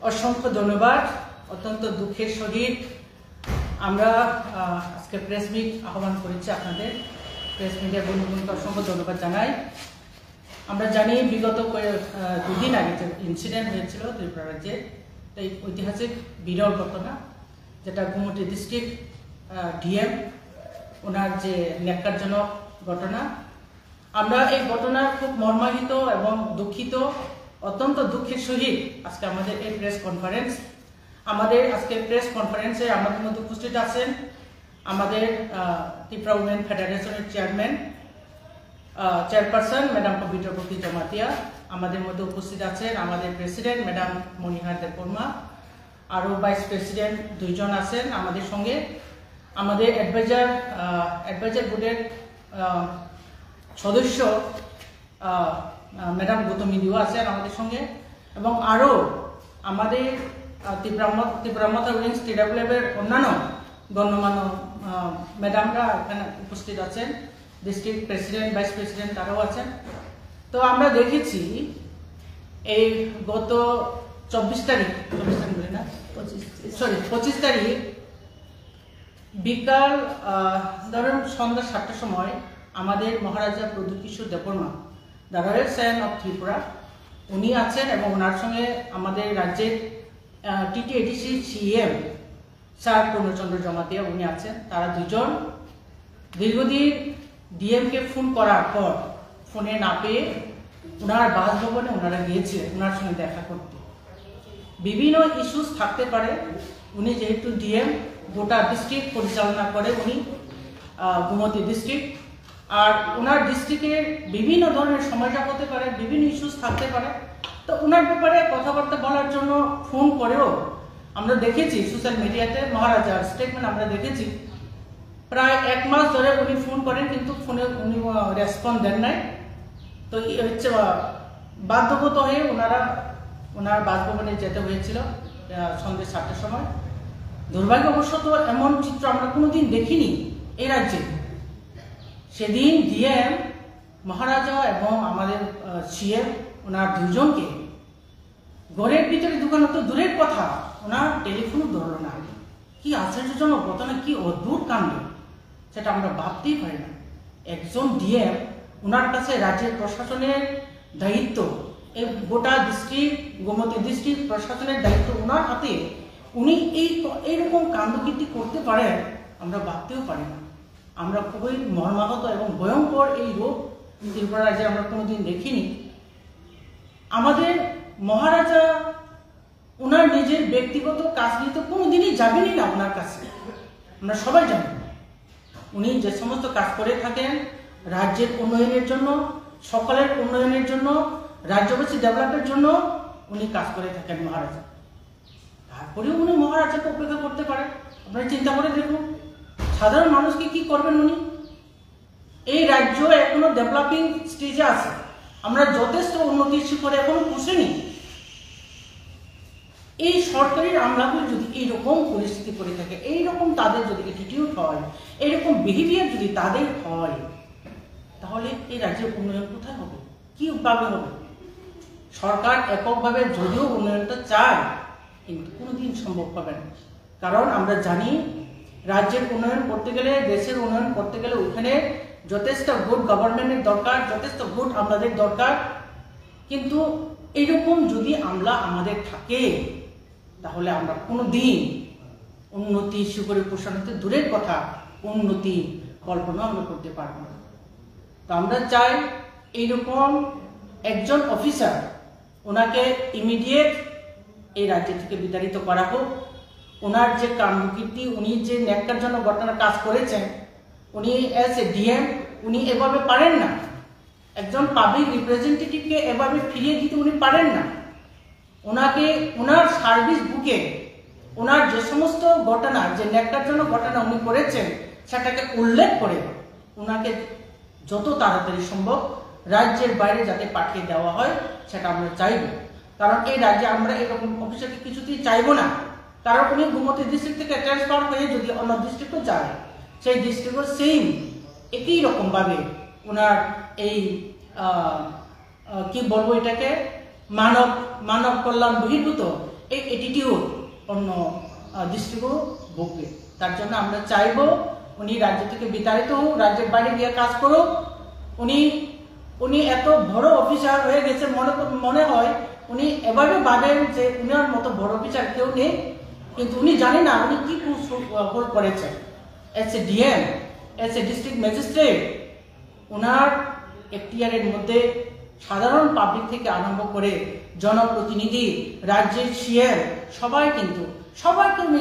অসংখ্য ধন্যবাদ। অত্যন্ত দুঃখের সহিত আমরা আজকে প্রেস মিট আহ্বান করেছি। আপনাদের প্রেস মিডিয়া বন্ধুগণকে অসংখ্য ধন্যবাদ জানাই। আমরা জানি বিগত দুদিন আগে যে ইনসিডেন্ট হয়েছিল ত্রিপুরা রাজ্যে, এই ঐতিহাসিক বিরল ঘটনা, যেটা গুমটি ডিস্ট্রিক্ট ডিএম ওনার যে ন্যাক্কারজনক ঘটনা। আমরা এই ঘটনার খুব মর্মাহিত এবং দুঃখিত, অত্যন্ত দুঃখের সহিত আজকে আমাদের এই প্রেস কনফারেন্স। আমাদের আজকে প্রেস কনফারেন্সে আমাদের মধ্যে উপস্থিত আছেন আমাদের ত্রিপুরা উইমেন ফেডারেশনের চেয়ারপারসন ম্যাডাম পবিত্রবতী জমাতিয়া। আমাদের মধ্যে উপস্থিত আছেন আমাদের প্রেসিডেন্ট ম্যাডাম মণিহার দেববর্মা। আরও ভাইস প্রেসিডেন্ট দুইজন আছেন আমাদের সঙ্গে। আমাদের অ্যাডভাইজার বোর্ডের সদস্য ম্যাডাম গৌতমী দিও আছেন আমাদের সঙ্গে, এবং আরও আমাদের ত্রিপুরা উইংস TWF-এর অন্যান্য গণ্যমান্য ম্যাডামরা এখানে উপস্থিত আছেন, ডিস্ট্রিক্ট প্রেসিডেন্ট ভাইস প্রেসিডেন্ট তারাও আছেন। তো আমরা দেখেছি এই গত 25 তারিখ বিকাল ধরুন সন্ধ্যা 7টার সময় আমাদের Maharaja Pradyot Kishore Debbarma, the royal scion of Tripura, উনি আছেন এবং ওনার সঙ্গে আমাদের রাজ্যের TTADC CM sir Purna Chandra Jamatia উনি আছেন। তারা দুজন দীর্ঘদিন ডিএমকে ফোন করার পর ফোনে না পেয়ে ওনার বাসভবনে ওনারা গিয়েছিলেন ওনার সঙ্গে দেখা করতে। বিভিন্ন ইস্যুস থাকতে পারে, উনি যেহেতু ডিএম গোটা ডিস্ট্রিক্ট পরিচালনা করে, উনি গুমতি ডিস্ট্রিক্ট, আর ওনার ডিস্ট্রিক্টের বিভিন্ন ধরনের সমস্যা হতে পারে, বিভিন্ন ইস্যুস থাকতে পারে। তো ওনার ব্যাপারে কথাবার্তা বলার জন্য ফোন করেও আমরা দেখেছি সোশ্যাল মিডিয়াতে মহারাজার স্টেটমেন্ট আমরা দেখেছি, প্রায় 1 মাস ধরে উনি ফোন করেন কিন্তু ফোনে উনি রেসপন্স দেন নাই। তো হচ্ছে বাধ্যগত হয়ে ওনার বাসভবনে যেতে হয়েছিল সন্ধ্যে 7টার সময়। দুর্ভাগ্যবশত এমন চিত্র আমরা কোনোদিন দেখিনি এই রাজ্যে। সেদিন ডিএম মহারাজা এবং আমাদের সিএম ওনার দুজনকে ঘরের ভিতরে ঢুকানো তো দূরের কথা, ওনার টেলিফোনও ধরল না। কি আশ্চর্যজনক ঘটনা, কি অদ্ভুত কাণ্ড, সেটা আমরা ভাবতেই পারি না। একজন ডিএম, ওনার কাছে রাজ্যের প্রশাসনের দায়িত্ব, এই গোটা ডিস্ট্রিক্ট গোমতী ডিস্ট্রিক্ট প্রশাসনের দায়িত্ব ওনার হাতে, উনি এইরকম কাণ্ডকীর্তি করতে পারেন আমরা ভাবতেও পারি না। আমরা খুবই মর্মাহত এবং ভয়ঙ্কর এই রোগ ত্রিপুরা রাজ্যে আমরা কোনোদিন দেখিনি। আমাদের মহারাজা ওনার নিজের ব্যক্তিগত কাজ নিয়ে তো কোনোদিনই যাবেনই না ওনার কাছে, আমরা সবাই জানি। উনি যে সমস্ত কাজ করে থাকেন রাজ্যের উন্নয়নের জন্য, সকলের উন্নয়নের জন্য, রাজ্যবাসী ডেভেলপের জন্য উনি কাজ করে থাকেন মহারাজা। তারপরেও উনি মহারাজাকে উপেক্ষা করতে পারেন। আপনারা চিন্তা করে দেখুন, সাধারণ মানুষকে কি করবেন উনি। এই রাজ্য এখনো ডেভেলপিং স্টেজে আছে, আমরা যথেষ্ট উন্নতির শিখরে এখনো পৌঁছেনি। এই সরকারের আমলাগুলো যদি এইরকম পরিস্থিতি করে থাকে, এইরকম তাদের যদি অ্যাটিটিউড হয়, এইরকম বিহেভিয়ার যদি তাদের হয়, তাহলে এই রাজ্যের উন্নয়ন কোথায় হবে, কি ভাবে হবে? সরকার এককভাবে যদিও উন্নয়নটা চায় কিন্তু কোনোদিন সম্ভব হবে না। কারণ আমরা জানি রাজ্যের উন্নয়ন করতে গেলে, দেশের উন্নয়ন করতে গেলে ওখানে যথেষ্ট গুড গভর্নমেন্টের দরকার, যথেষ্ট গুড আমলাদের দরকার। কিন্তু এইরকম যদি আমলা আমাদের থাকে তাহলে আমরা কোনোদিন উন্নতি শিখরে প্রসারিত দূরের কথা, উন্নতি কল্পনা আমরা করতে পারব না। তো আমরা চাই এইরকম একজন অফিসার, ওনাকে ইমিডিয়েট এই রাজ্য থেকে বিতাড়িত করা হোক। ওনার যে কাণ্ডকীর্তি, উনি যে ন্যাক্কারজনক ঘটনার কাজ করেছেন, উনি অ্যাজ এ ডিএম উনি এভাবে পারেন না। একজন পাবলিক রিপ্রেজেন্টেটিভকে এভাবে ফিরিয়ে দিতে উনি পারেন না। ওনাকে ওনার সার্ভিস বুকে ওনার যে সমস্ত ঘটনা, যে ন্যাক্কারজনক ঘটনা উনি করেছেন, সেটাকে উল্লেখ করে ওনাকে যত তাড়াতাড়ি সম্ভব রাজ্যের বাইরে যাতে পাঠিয়ে দেওয়া হয় সেটা আমরা চাইব। কারণ এই রাজ্যে আমরা এরকম অফিসারকে কিছুতেই চাইব না। কারণ উনি গুমতি ডিস্ট্রিক্ট থেকে ট্রান্সফার হয়ে যদি অন্য ডিস্ট্রিক্টও যায়, সেই ডিস্ট্রিক্টও সেম একই রকমভাবে ওনার এই কি বলবো এটাকে মানব কল্যাণ বহির্ভূত এই অ্যাটিটিউড অন্য ডিস্ট্রিক্টও ভুগবে। তার জন্য আমরা চাইব উনি রাজ্য থেকে বিতাড়িত হোক, রাজ্যের বাইরে গিয়ে কাজ করুক। উনি এত বড় অফিসার হয়ে গেছে, মনে হয় উনি এভাবে ভাবেন যে উনার মতো বড় অফিসার কেউ নেই, কিন্তু উনি জানেন না উনি কি ভুল করেছেন। As a DM, as a district magistrate, ওনার এখতিয়ারের মধ্যে সাধারণ পাবলিক থেকে আরম্ভ করে জনপ্রতিনিধি, রাজ্যের সিএম সবাইকে উনি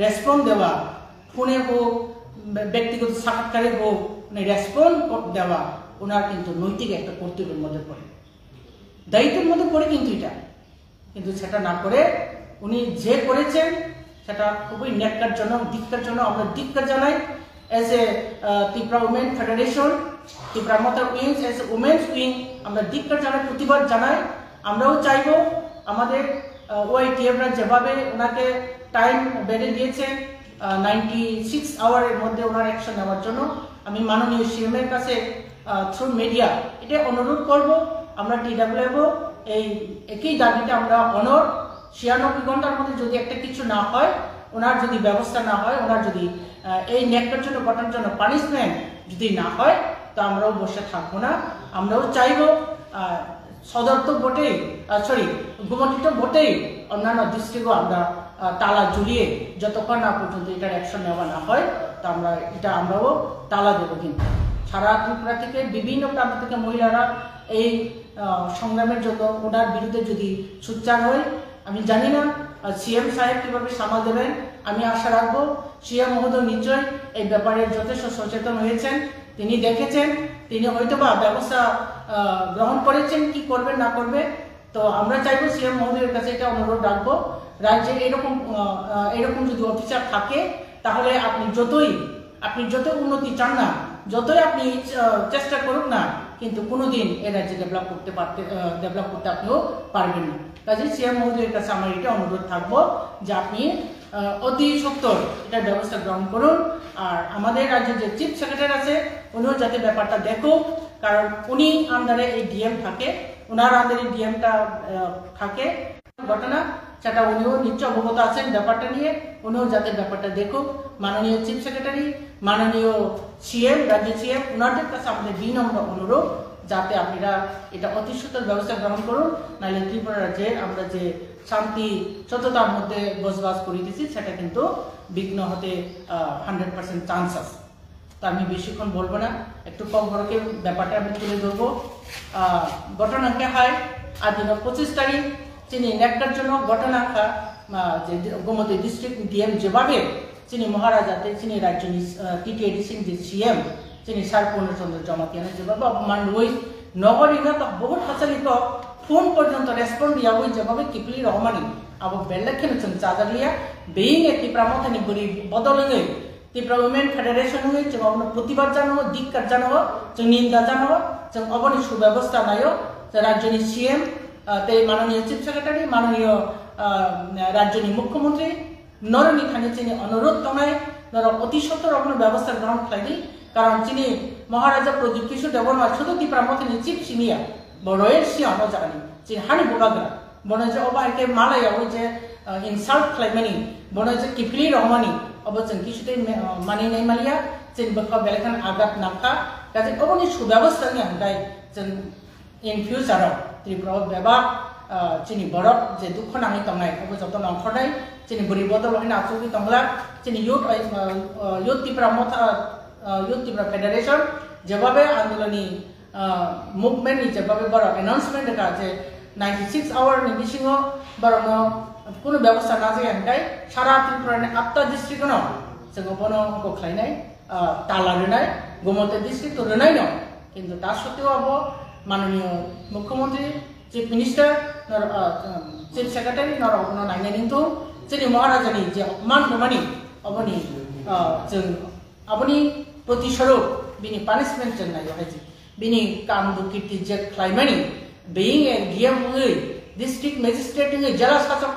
রেসপন্ড দেওয়া, ফোনে হোক ব্যক্তিগত সাক্ষাৎকারে হোক উনি রেসপন্ড দেওয়া ওনার কিন্তু নৈতিক একটা কর্তব্যের মধ্যে পড়ে, দায়িত্বের মধ্যে পড়ে। কিন্তু সেটা না করে উনি যে করেছেন সেটা খুবই ন্যাক্কারজনক, ধিক্কারজনক। আমরা ধিক্কার জানাই as a Tripura women federation, Tripura মাতার wings, as a women's wing আমরা ধিক্কার জানাই, প্রতিবাদ জানাই। আমরাও চাইব আমাদের ওআইটিএফরা যেভাবে ওনাকে টাইম বেড়ে দিয়েছেন 96 আওয়ারের মধ্যে ওনার অ্যাকশন নেওয়ার জন্য, আমি মাননীয় সিএম এর কাছে থ্রু মিডিয়া এটা অনুরোধ করব। আমরা টিডব্লিউএফ এই একই দাবিটা আমরা 96 ঘন্টার মধ্যে যদি একটা কিছু না হয়, ওনার যদি ব্যবস্থা না হয়, ওনার যদি এই ন্যাক্কার জন্য ঘটনার জন্য পানিশমেন্ট যদি না হয়, তো আমরাও বসে থাকবো না। আমরাও চাইব সদর তো বটেই, গুমটি তো বটেই, অন্যান্য ডিস্ট্রিক্টও আমরা তালা ঝুলিয়ে যতক্ষণ না পর্যন্ত এটার অ্যাকশন নেওয়া না হয়, তো আমরাও তালা দেবো। কিন্তু সারা ত্রিপুরা থেকে বিভিন্ন প্রান্ত থেকে মহিলারা এই সংগ্রামের জন্য ওনার বিরুদ্ধে যদি সোচ্চার হয়, আমি জানি না সিএম সাহেব কিভাবে সামাল দেবেন। আমি আশা রাখবো সিএম মহোদয় নিশ্চয় এই ব্যাপারে যথেষ্ট সচেতন হয়েছেন, তিনি দেখেছেন, তিনি হয়তোবা ব্যবস্থা গ্রহণ করেছেন কি করবেন না করবে। তো আমরা চাইবো সিএম মহোদয়ের কাছে এটা অনুরোধ রাখবো, রাজ্যে এরকম যদি অফিসার থাকে তাহলে আপনি যতই উন্নতি চান না, যতই আপনি চেষ্টা করুন না, কিন্তু কোনোদিন এই রাজ্যে ডেভেলপ করতে আপনিও পারবেন না। কাজে সিএম মহোদয়ের কাছে আমার এটা অনুরোধ থাকবো যে আপনি অতি সত্বর এটার ব্যবস্থা গ্রহণ করুন। আর আমাদের রাজ্যের যে চিফ সেক্রেটারি আছে উনিও যাতে ব্যাপারটা দেখুক, কারণ উনি আন্ডারে এই ডিএম থাকে, ওনার আন্ডারে ডিএমটা থাকে ঘটনা, সেটা উনিও নিশ্চয় অবগত আছেন ব্যাপারটা নিয়ে, উনিও যাতে ব্যাপারটা দেখুক। মাননীয় চিফ সেক্রেটারি, মাননীয় সিএম, রাজ্য সিএম, ওনাদের কাছে আমাদের বিনম্র অনুরোধ যাতে আপনারা এটা অতি সত্বর ব্যবস্থা গ্রহণ করুন, নাহলে ত্রিপুরা রাজ্যে আমরা যে শান্তি সততার মধ্যে বসবাস করিতেছি সেটা কিন্তু বিঘ্ন হতে 100% চান্স আছে। তো আমি বেশিক্ষণ বলবো না, একটু কম বড়কে ব্যাপারটা আমি তুলে ধরবো। ঘটনাকে হয় আজ 25 তারিখ তিনি ন্যাক্কার জন্য ঘটনাকা যে গোমতী ডিস্ট্রিক্ট ডিএম যেভাবে তিনি মহারাজাতে তিনি রাজ্য টিটিএডিসি যে সিএম তিনি সার পূর্ণচন্দ্র জমাতিয়ানে যেভাবে অপমান রই নগরীরা তো বহুত ফসলিক ফোন পর্যন্ত রেসপন্ড দিয়া হই যেভাবে কিপলি রহমানি আবো বেল্লাখেন जों जाजालिया बेइं ए ত্রিপুরা মথানি গরি বদলङै ত্রিপুরা উইমেন ফেডারেশন হই जों अबनो प्रतिबाद जानो धिक्कार जानो जों निंदा जानो जों अबनि सुव्यवस्था नायो राज्यनि सीएम ते माननीय चिफ सेक्रेटारि माननीय राज्यनि मुख्यमंत्री नरनि खानि चिनि अनुरोध तंगाय नर अति सत्तर अबनो व्यवस्था ग्रहण खालायनि कारण चिनि महाराजा प्रदीप किशोर देबबर्मा शुधु त्रिपुरा मथानि चिफ सिनिया बर'येर सिङावनो जागानि चिनि हानि बोगाग्रा बनो जे अबाइके मालायाव जे इनसाल्ट खालायमानि बनो जे किफली रहमानि अब जों किसुते मानिनाय मालिया जों बखा बेलेखान आघात नाखा गाजे अबनि सुव्यवस्थानि हांगाय जों इन फ्यूचाराव त्रिपुराव बेबा चिनि बरफ जे दुख नाङै तंगाय अब जत नंखरनाय चिनि बोरि बदल होना आचुकि तंगला चिनि यूथ त्रिपुरा फेडरेशन जेबाबे आंदोलननि मुभमेंट नि जेबाबे बर अनाउंसमेंट का जे 96 आवर नि बिसिङाव बरनो কোনো ব্যবস্থা না যায় আনকাই সারা ত্রিপুরাनि 8টা ডিস্ট্রিক্টनो जोङो बनो को खालायनाय ताला रोनाय गोमती डिस्ट्रिक्ट तो रोनाय न किन्तु ता सत्त्वेও अब माननीय मुख्यमंत्री चिफ मिनिस्टार चिफ सेक्रेटारि नर अबनो नायनाय निंतु जोंनि महाराजानि जे अपमान होमानि अबनि जों अबनि प्रतिस्वरूप बिनि पानिशमेंट जों नायो हायजि बिनि कामदु कीर्ति जे खालायमानि बेइं ए डिएम मुङै डिस्ट्रिक्ट मैजिस्ट्रेट जिला शासक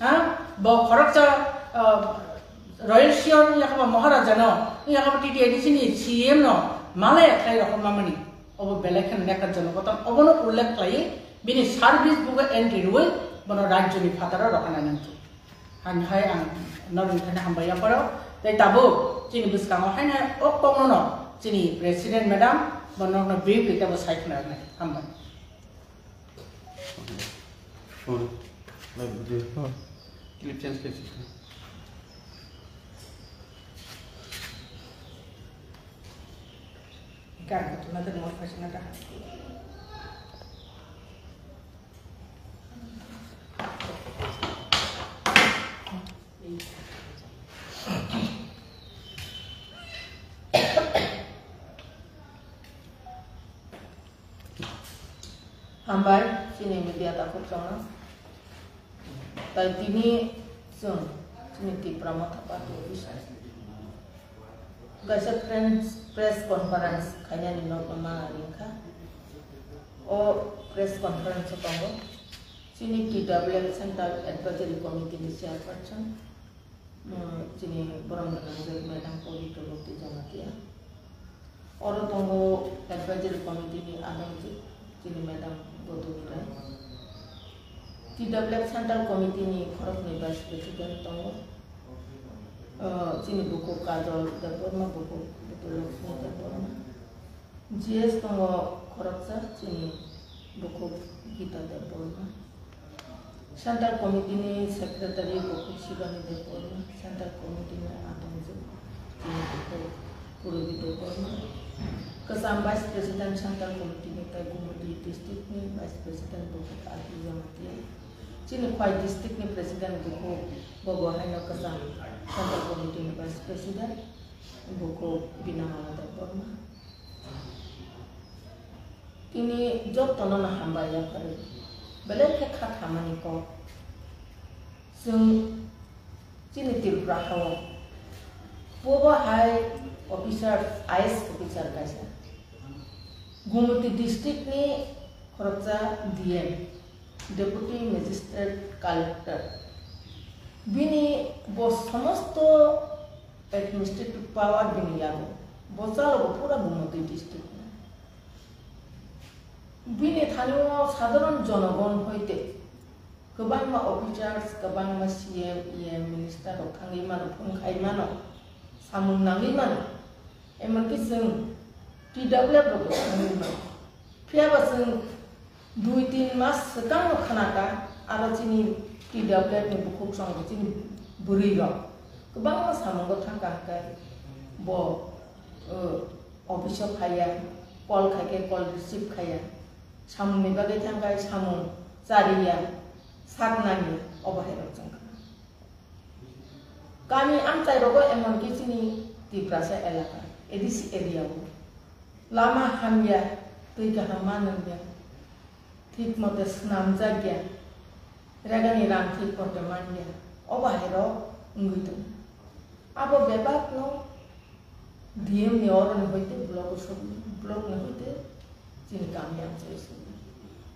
हाँ ब खरगचा रॉयल सियन याखबा महाराजा न याखबा टीटीएडीसी नि सीएम न मालाय खाय रखम मामनि अब बेलेखन नेकर जनगतन अबनो उल्लेख खालाय बिनि सार्भिस बुगा एंट्री रुय bono rajyoni fataro rokana nanti hanhai ang norin kana hambaya paro tai tabo chini biskamo haina okkomono chini president madam bono no brief ita bosai khna na hambai clip change ke kan natin mo fashion na ta hambai sini media takut sama tapi ini sini di pramata patu bisa guys press conference kanya ni no mama ringka o press conference tongo sini TWL Central Advisory Committee ni chairperson sini borong dengan madam polito lokti jamatia oro tongo advisory committee ni adam sini madam bodura TWL Central Committee ni khorok ni vice president tongo sini buku kajol dapurma buku betul lokti dapurma GS tongo khorok sa sini buku kita dapurma Central Committee ni secretary buku sibani dapurma Central Committee ni adam sini buku puru dapurma Kesam Vice President Central Committee ni Gumudi District ni Vice President buku Adi Jamatia Sini Kwai District ni President buku Bogo Haino Kesam Central Committee ni Vice President buku Binamala Dapurma Kini job tono na hambaya kare Beler ke khat hamani ko Sung Sini Tripura hawa Bogo Hai officer IS officer kaisa Gumudi District ni khoroksa DM Deputy Magistrate Collector Bini bos samasto administrative power bini yago bosalo pura Gumudi District Bini thanio sadharon jonogon hoite kobangma officers kobangma CM EM minister okhangi mano phungkhai mano samun nangi mano emanki जों TWL rok sangi mano phiaba जों 2-3 मास सिगां खोनाका आरो जोंनि TWL नि बुखौ संग जोंनि बुरैगा गोबां सामंग थांगाखाय ब अफिसाव फाया कल खायके कल रिसीव खाया सामुनि बागै थांगाय सामु जारिया सागनानि अबाहेराव जों गामि आमचाय रग एमनकि जोंनि दिप्रासा एलाका एदिस एरियाव लामा हामया दै गाहामा नंया ठीक मते स्नाम जाग्या रेगानि रां ठीक मते मान्या अबाहेराव उंगैदों आबो बेबाक न डीएम नि अरन होइते ब्लॉक ने होइते जोंनि गामि आमचाय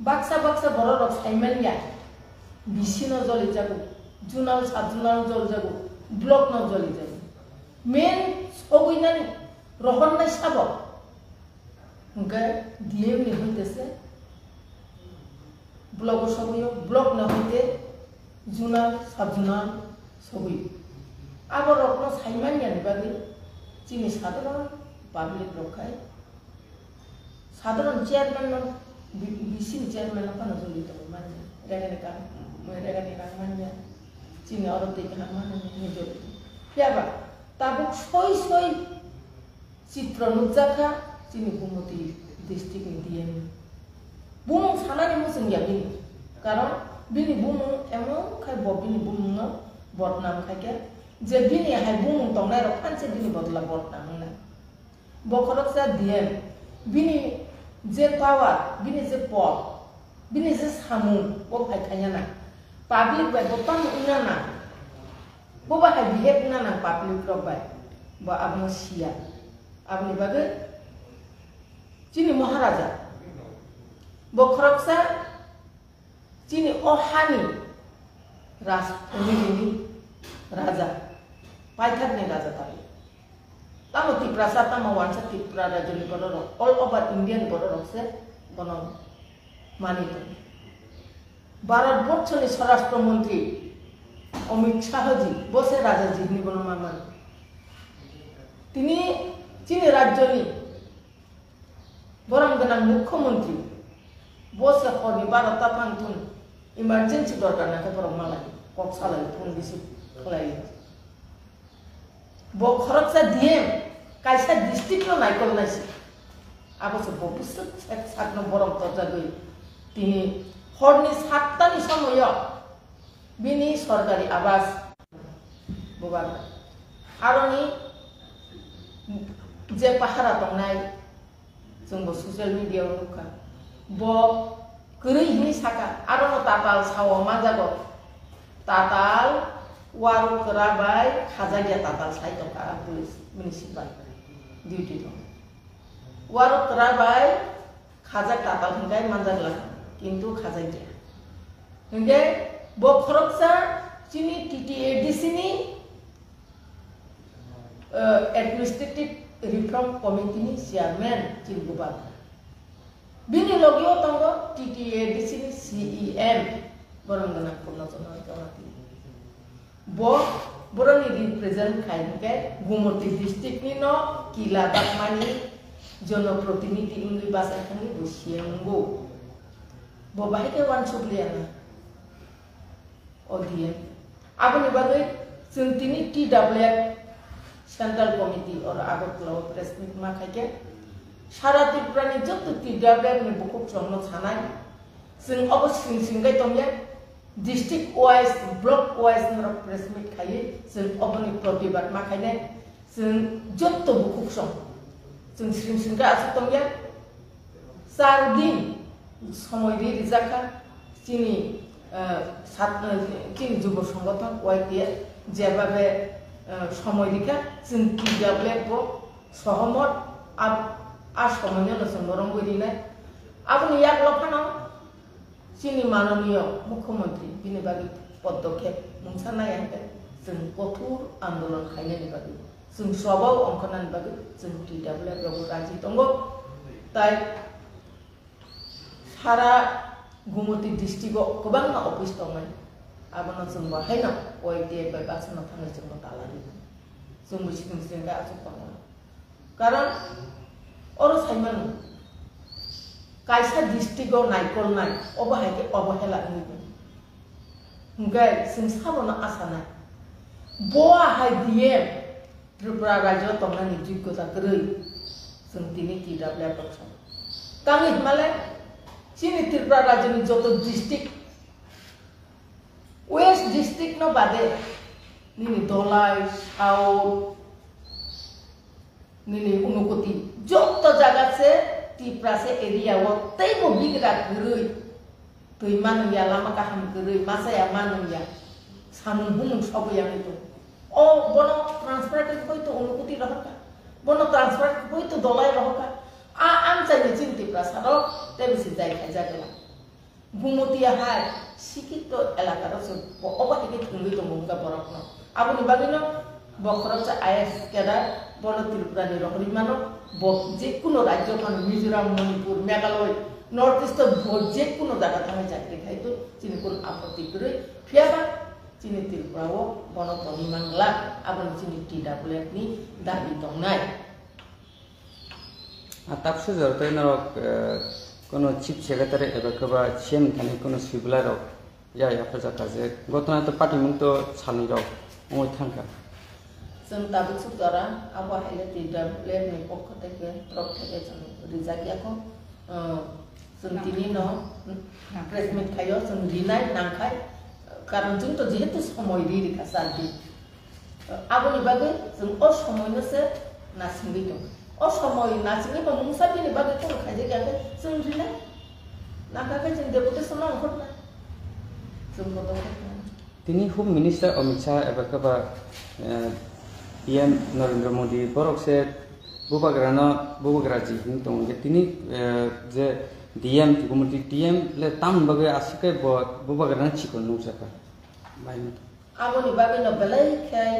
बाक्सा बर' रक साइमेलिया बिसिनो जलि जागो जुनाल साबजुनाल जल जागो ब्लॉक न जलि जागो मेन सगैनानि रहननाय साबो ओंगे डीएम नि होइतेसे ब्लॉक सगैयो ब्लॉक न होइते जुनाल साबजुनाल सगै आबो रकनो साइमेलिया नि बागै जोंनि साधारण पाब्लिक रखाय साधारण चेयरमैन बिसिनि चेयरमैन पानो जलि दं माने रेगानि रां माने जोंनि अरते गाहाम माने निजो फियाबा ताबुक सय चित्र नुजाखा जोंनि गुमति डिस्ट्रिक्ट नि डीएम बुं सानानि मोजों याबिनि कारण बिनि बुं एमन खाय बिनि बुं बदनाम खायके जे बिनि हाय बुं तंनाय र खानसे बिनि बदला बदनाम ना बखरकसा डीएम बिनि जे पावर बिनि जे पद बिनि जे सामु वो फायखाया ना पब्लिक बाय बपन उना ना वो बाहाय बिहेव ना ना पब्लिक रो बाय बा आबनो सिया आबनि बागै जोंनि महाराजा बखरकसा जोंनि अहानि राजफोलेरनि राजा पाइथारनि राजा तारि Tamo Tiprasa tamo wansa Tipra rajuni bororok all over Indian bororok se bono manito ভারতবর্ষের স্বরাষ্ট্রমন্ত্রী অমিত শাহজি বসে রাজাজি নিবনমান তিনি চীন রাজ্যনি বরং গোনাं মুখ্যমন্ত্রী বসে হরনি 12টা फांथुन इमारजेंसि दरकार नाथाय बरं मालाय कक सालाय फुं बिसि खालायो ब खरकसा डीएम कायसा डिस्ट्रिक्ट नो नायकल नायसि आबोसो भबिष्यत सातनो बरं दरजा गई तिनि हरनि 7टानि समयाव बिनि सरकारि आवास बुबार आरोनि जे पाहारा दंनाय जोंबो ससियेल मिडियायाव नुखा ब गोरै हिनि साका आरोनो ताताल साव मा जागो ताताल वारो कराबाय खाजागिया ताताल साइटका पुलिस म्युनिसिपाल डिउटी दं वारो कराबाय खाजा ताताल हंगाय मानजागला किन्तु खाजागिया हंगे ब खरकसा चिनि TTADC administrative reform committee chairman चिलगुबार बिनि लोगियो तंगो टीटीएडीसी सीईएम बरंगना पूर्णचंद्र गवाती ब बरनि रिप्रेजेंट खायके गुमती डिस्ट्रिक्ट नि न किला बागमानि जनप्रतिनिधि इंगि बासाखनि बसियंगो ब बाहायके वान सुब्लियाना ओडिएम आबनि बागै जों तिनि टीडब्ल्यूएफ सेंट्रल कमिटी और आगरतला प्रेस मीट मा खायके सारा त्रिपुरानि जत टीडब्ल्यूएफ नि बुकुक संनो सानाय जों अबसिं सिंगाय तंगे डिस्ट्रिक्ट वाइज ब्लॉक वाइज न प्रेस मीट खायो जों अबनि प्रतिबाद मा खायने जों जत बुकुक सं जों सिं सिंगा आसु तंगे 4 दिन समय दी रिजाखा चिनि चिनि যুব সংগঠন ওয়াইটিএ যেভাবে সময় দিকা जों टीडब्ल्यूएफ सहमत আর সময় নসন বরং গরিনাय আপনি এক লক্ষানো চিনি মাননীয় মুখ্যমন্ত্রী बिनि बागै पदक्षेप मुंसानाय आंके जों कठोर आंदोलन खायनायनि बागै जों सबाव अंखनानि बागै जों टीडब्ल्यूएफ राजि दंगो ताय सारा गुमती डिस्ट्रिक्टआव गोबां अफिस दंमोन आबोनो जों बाहायना ओइटिए बाय बासना थांनो जों तालानि जों सिं गासै दङ कारण और साइमन कायसा डिस्ट्रिक्टआव नायकल नाय अबहायके अबहेला होगोन हंगाय जों साबना आसानाय बहाय डीएम त्रिपुरा राज्य दंनानि योग्यता गोरै जों दिनै टीडब्ल्यूएफ दं तांनि हिमालय चिनि त्रिपुरा राज्यनि जत डिस्ट्रिक्ट वेस्ट डिस्ट्रिक्ट न बादे निनि दलाई साउथ निनि उनकोटी जत जगह से त्रिपुरा से एरिया वो तैबो बिग्रा गोरै दै मानैया लामा गाहाम गोरै मासाया मानैया सानुं बुनुं सबैयानो दं ओ बनो ट्रान्सफार होयतो उनकोटी रहका बनो ट्रान्सफार होयतो दलाई रहका आम चाहिए चिंतिप्रा सारो तेबिसि जायखा जागला गुमतिया हाय शिक्षित एलाकार अबाहिके थुंगै दंगा बरकनो आबनि बागैनो बखरचा आईएएस केडार बन त्रिपुरानि रहरिमानो जेकुनो राज्य खान मिजोराम मणिपुर मेघालय नॉर्थ ईस्ट जेकुनो जायगा थांनाय चाकरि खायतो चिनि कोन आपत्ति गरै फियाबा चिनि त्रिपुराव बन दंमांला आबनि चिनि टीडब्ल्यूएफ नि दाबि दंनाय तापसे जरते नरक कोनो चिफ सेक्रेटारि एबा कबा सीएम थानि कोनो सिबलारो या हेफाजाब जे घटना तो पार्टी मुक्त सालनि राव ओय थांका जों दाबो सुदारा आबा हायले टीडब्ल्यूएफ नि पक्ष থেকে प्रक থেকে जों रिजाकियाखौ जों दिनै न प्रेस मिट खायो जों रिनाय नांखाय कारण जों तो जेहेतु समय रिखा सालदि आबनि बागै जों असमयनोसो नासिंगै दं असमय नासिंगै बा मुंसाबिनि बागै कोन खायजे गागै जों रिनाय नागाखै जों डेपुटेसन अंखरना जों बदखना तिनी होम मिनिस्टर अमित शाह एबा कबा पीएम नरेंद्र मोदी बरक से बुबाग्रा जी दं जे तिनी जे डीएम गुमती टीएम ले ताम बगे आसिके बुबाग्रा चिकन नुजाका बायन आबनि बागै न बेलाय खाय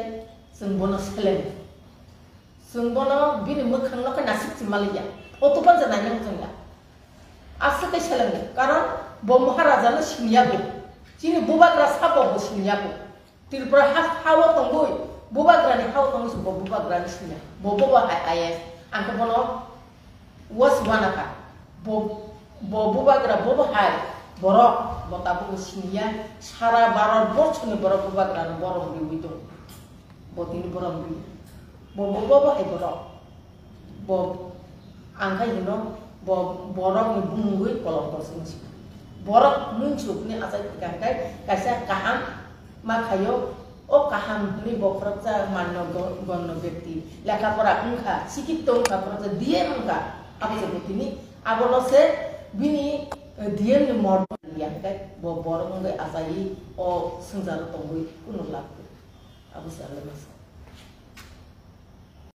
जों बनो सेलें जों बनो बिनि मोखांनोखै नासिक मालिया अतोबान जानाय जोंला आसिके सेलें कारण bo maharaja no singyago chini bubagra sabo bo singyago Tripura hawa tongboy bubagra ni hawa tongboy bo bubagra ni singya bo boba ayes angka bono was wanaka bo bubagra bo hai borok bo tabu singya sara barar borchuni borok bubagra no borok biwito bo tini borok bi bo boba hai borok bo angka yino bo borok ni bungui kolom borsingsi borok muncul ni asal kangkai kaisa kaham makayo o kaham ni bokraja manno gonno bekti laka pora ungka sikitong ka pora dia ungka apa sebut ini abono se bini dia ni mor yang kai bo borok ngai asai o sengjar tonggui kunul laku abu salemas